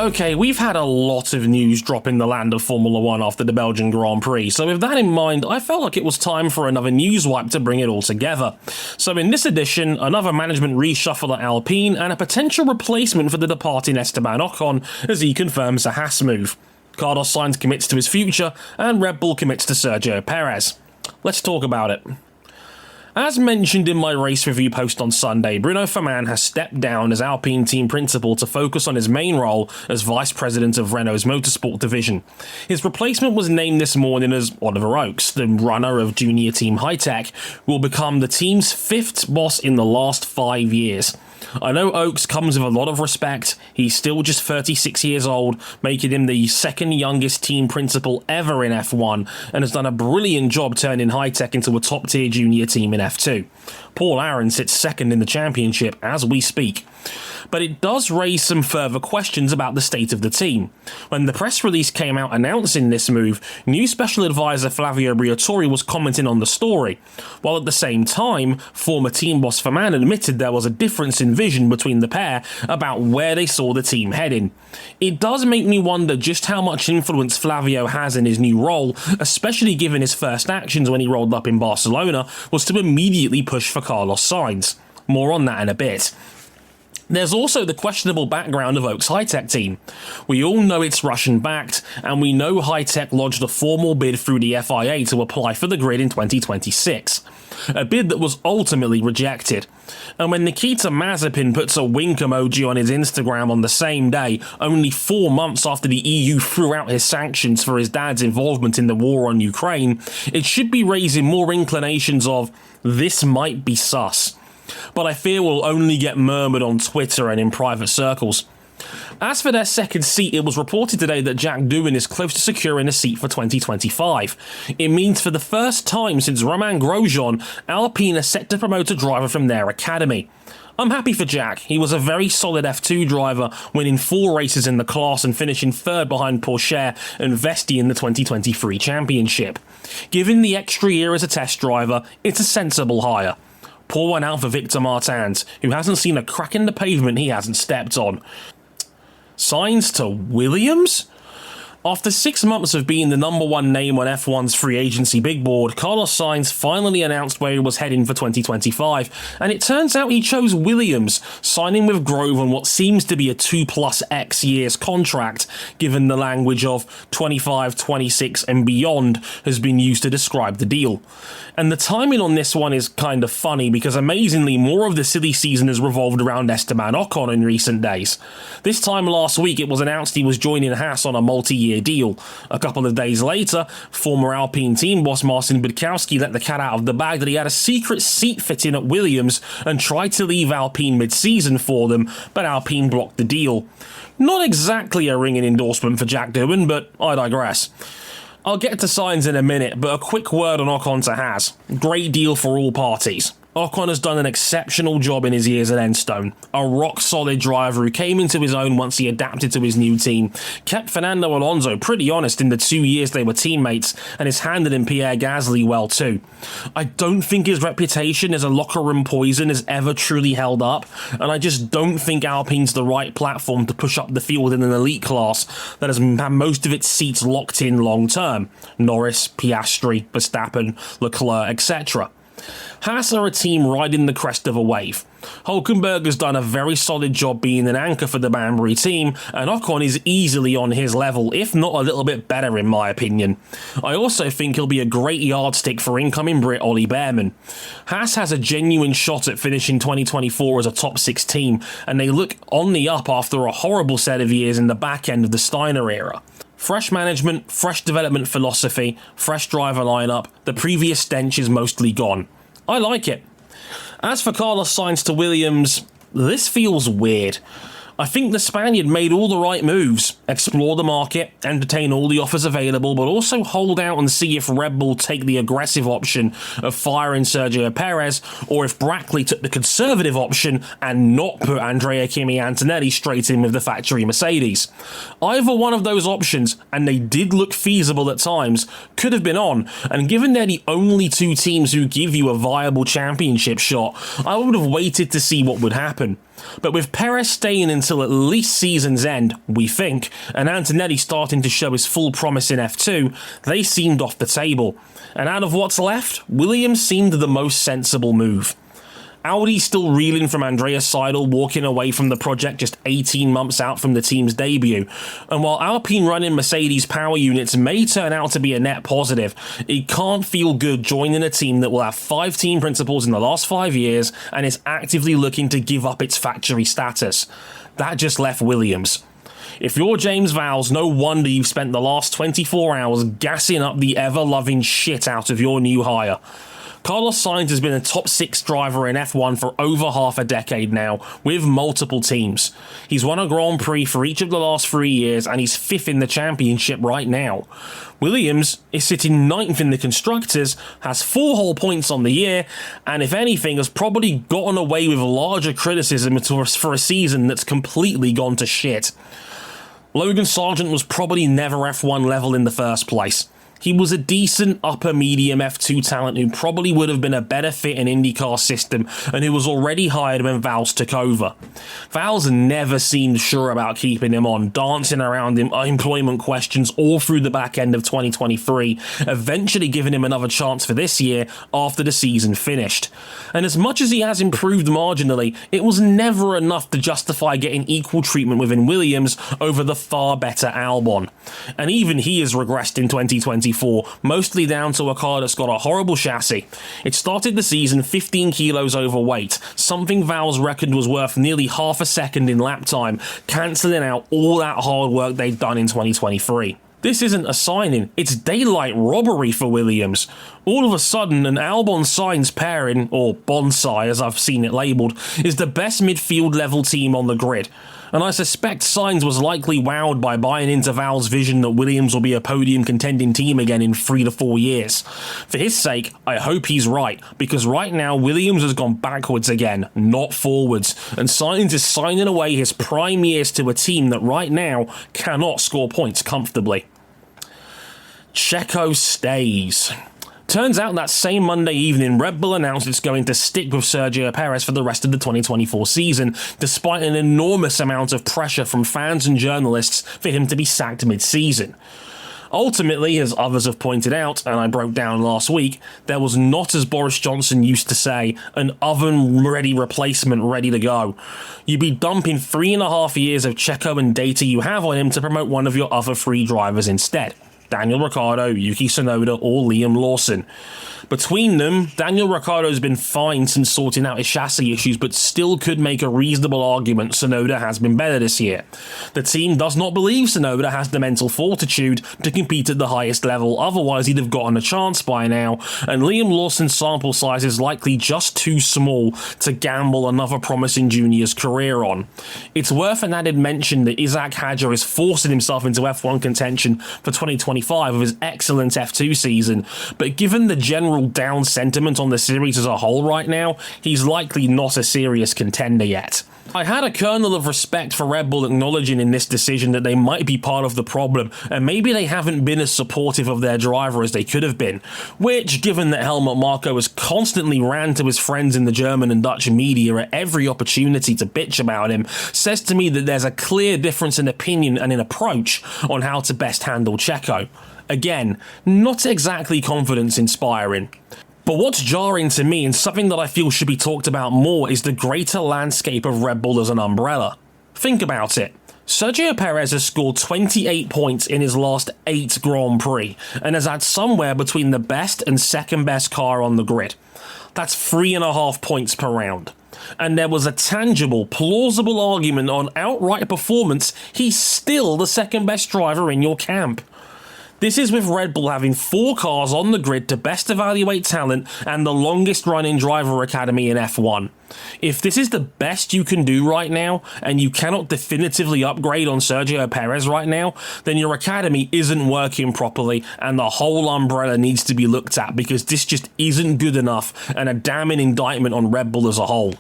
Okay, we've had a lot of news drop in the land of Formula 1 after the Belgian Grand Prix, so with that in mind, I felt like it was time for another Newswipe to bring it all together. So in this edition, another management reshuffle at Alpine and a potential replacement for the departing Esteban Ocon as he confirms a Haas move. Carlos Sainz commits to his future, and Red Bull commits to Sergio Perez. Let's talk about it. As mentioned in my race review post on Sunday, Bruno Faman has stepped down as Alpine team principal to focus on his main role as vice president of Renault's motorsport division. His replacement was named this morning as Oliver Oakes, the runner of junior team High-Tech, who will become the team's fifth boss in the last 5 years. I know Oakes comes with a lot of respect. He's still just 36 years old, making him the second youngest team principal ever in F1, and has done a brilliant job turning High-Tech into a top-tier junior team in F2. Paul Aaron sits second in the championship as we speak. But it does raise some further questions about the state of the team. When the press release came out announcing this move, new special advisor Flavio Briatore was commenting on the story, while at the same time, former team boss Faman admitted there was a difference in vision between the pair about where they saw the team heading. It does make me wonder just how much influence Flavio has in his new role, especially given his first actions when he rolled up in Barcelona was to immediately push for Carlos Sainz. More on that in a bit. There's also the questionable background of Oak's High-Tech team. We all know it's Russian-backed, and we know High-Tech lodged a formal bid through the FIA to apply for the grid in 2026. A bid that was ultimately rejected. And when Nikita Mazepin puts a wink emoji on his Instagram on the same day, only 4 months after the EU threw out his sanctions for his dad's involvement in the war on Ukraine, it should be raising more inclinations of, this might be sus. But I fear will only get murmured on Twitter and in private circles. As for their second seat, it was reported today that Jack Doohan is close to securing a seat for 2025. It means for the first time since Romain Grosjean, Alpine are set to promote a driver from their academy. I'm happy for Jack. He was a very solid F2 driver, winning 4 races in the class and finishing third behind Pourchaire and Vesti in the 2023 championship. Given the extra year as a test driver, it's a sensible hire. Pour one out for Victor Martins, who hasn't seen a crack in the pavement he hasn't stepped on. Sainz to Williams? After 6 months of being the number one name on F1's free agency big board, Carlos Sainz finally announced where he was heading for 2025, and it turns out he chose Williams, signing with Grove on what seems to be a 2+X years contract, given the language of 25, 26 and beyond has been used to describe the deal. And the timing on this one is kind of funny because amazingly more of the silly season has revolved around Esteban Ocon in recent days. This time last week it was announced he was joining Haas on a multi-year deal. A couple of days later, former Alpine team boss Marcin Budkowski let the cat out of the bag that he had a secret seat fitting at Williams and tried to leave Alpine mid-season for them, but Alpine blocked the deal. Not exactly a ringing endorsement for Jack Doohan, but I digress. I'll get to Sainz in a minute, but a quick word on Ocon to Haas. Great deal for all parties. Ocon has done an exceptional job in his years at Enstone. A rock-solid driver who came into his own once he adapted to his new team, kept Fernando Alonso pretty honest in the 2 years they were teammates, and is handling Pierre Gasly well too. I don't think his reputation as a locker room poison has ever truly held up, and I just don't think Alpine's the right platform to push up the field in an elite class that has had most of its seats locked in long term. Norris, Piastri, Verstappen, Leclerc, etc. Haas are a team riding the crest of a wave. Hülkenberg has done a very solid job being an anchor for the Banbury team, and Ocon is easily on his level, if not a little bit better in my opinion. I also think he'll be a great yardstick for incoming Brit Ollie Behrman. Haas has a genuine shot at finishing 2024 as a top 6 team, and they look on the up after a horrible set of years in the back end of the Steiner era. Fresh management, fresh development philosophy, fresh driver lineup, the previous stench is mostly gone. I like it. As for Carlos Sainz to Williams, this feels weird. I think the Spaniard made all the right moves. Explore the market, entertain all the offers available, but also hold out and see if Red Bull take the aggressive option of firing Sergio Perez, or if Brackley took the conservative option and not put Andrea Kimi Antonelli straight in with the factory Mercedes. Either one of those options, and they did look feasible at times, could have been on, and given they're the only 2 teams who give you a viable championship shot, I would have waited to see what would happen. But with Perez staying until at least season's end, we think, and Antonelli starting to show his full promise in F2, they seemed off the table. And out of what's left, Williams seemed the most sensible move. Audi still reeling from Andreas Seidel walking away from the project just 18 months out from the team's debut. And while Alpine running Mercedes power units may turn out to be a net positive, it can't feel good joining a team that will have 5 team principals in the last 5 years and is actively looking to give up its factory status. That just left Williams. If you're James Vowles, no wonder you've spent the last 24 hours gassing up the ever-loving shit out of your new hire. Carlos Sainz has been a top 6 driver in F1 for over half a decade now, with multiple teams. He's won a Grand Prix for each of the last 3 years, and he's 5th in the championship right now. Williams is sitting 9th in the Constructors, has 4 whole points on the year, and if anything has probably gotten away with larger criticism for a season that's completely gone to shit. Logan Sargent was probably never F1 level in the first place. He was a decent upper-medium F2 talent who probably would have been a better fit in IndyCar system and who was already hired when Vowles took over. Vowles never seemed sure about keeping him on, dancing around employment questions all through the back end of 2023, eventually giving him another chance for this year after the season finished. And as much as he has improved marginally, it was never enough to justify getting equal treatment within Williams over the far better Albon. And even he has regressed in 2024, mostly down to a car that's got a horrible chassis. It started the season 15 kilos overweight, something Vowles reckoned was worth nearly half a second in lap time, cancelling out all that hard work they'd done in 2023. This isn't a signing, it's daylight robbery for Williams. All of a sudden, an Albon-Sainz pairing, or bonsai as I've seen it labelled, is the best midfield level team on the grid. And I suspect Sainz was likely wowed by buying into Vowles' vision that Williams will be a podium contending team again in 3 to 4 years. For his sake, I hope he's right, because right now Williams has gone backwards again, not forwards, and Sainz is signing away his prime years to a team that right now cannot score points comfortably. Checo stays. Turns out that same Monday evening, Red Bull announced it's going to stick with Sergio Perez for the rest of the 2024 season, despite an enormous amount of pressure from fans and journalists for him to be sacked mid-season. Ultimately, as others have pointed out, and I broke down last week, there was not, as Boris Johnson used to say, an oven-ready replacement ready to go. You'd be dumping 3.5 years of Checo and data you have on him to promote one of your other 3 drivers instead. Daniel Ricciardo, Yuki Tsunoda, or Liam Lawson. Between them, Daniel Ricciardo's been fine since sorting out his chassis issues, but still could make a reasonable argument Tsunoda has been better this year. The team does not believe Tsunoda has the mental fortitude to compete at the highest level, otherwise he'd have gotten a chance by now, and Liam Lawson's sample size is likely just too small to gamble another promising junior's career on. It's worth an added mention that Isaac Hadjar is forcing himself into F1 contention for 2025 with his excellent F2 season, but given the general down sentiment on the series as a whole right now, he's likely not a serious contender yet. I had a kernel of respect for Red Bull acknowledging in this decision that they might be part of the problem, and maybe they haven't been as supportive of their driver as they could have been, which, given that Helmut Marko has constantly ran to his friends in the German and Dutch media at every opportunity to bitch about him, says to me that there's a clear difference in opinion and in approach on how to best handle Checo. Again, not exactly confidence-inspiring. But what's jarring to me, and something that I feel should be talked about more, is the greater landscape of Red Bull as an umbrella. Think about it. Sergio Perez has scored 28 points in his last 8 Grand Prix, and has had somewhere between the best and second best car on the grid. That's 3.5 points per round. And there was a tangible, plausible argument on outright performance, he's still the second best driver in your camp. This is with Red Bull having 4 cars on the grid to best evaluate talent and the longest running driver academy in F1. If this is the best you can do right now, and you cannot definitively upgrade on Sergio Perez right now, then your academy isn't working properly and the whole umbrella needs to be looked at, because this just isn't good enough and a damning indictment on Red Bull as a whole.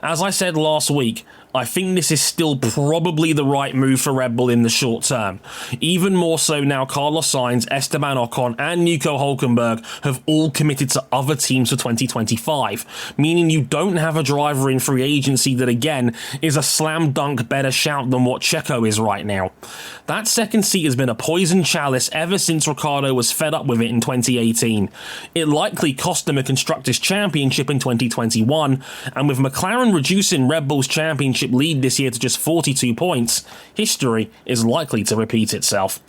As I said last week, I think this is still probably the right move for Red Bull in the short term. Even more so now Carlos Sainz, Esteban Ocon and Nico Hülkenberg have all committed to other teams for 2025, meaning you don't have a driver in free agency that again is a slam dunk better shout than what Checo is right now. That second seat has been a poison chalice ever since Ricciardo was fed up with it in 2018. It likely cost them a Constructors' Championship in 2021, and with McLaren reducing Red Bull's championship lead this year to just 42 points, history is likely to repeat itself.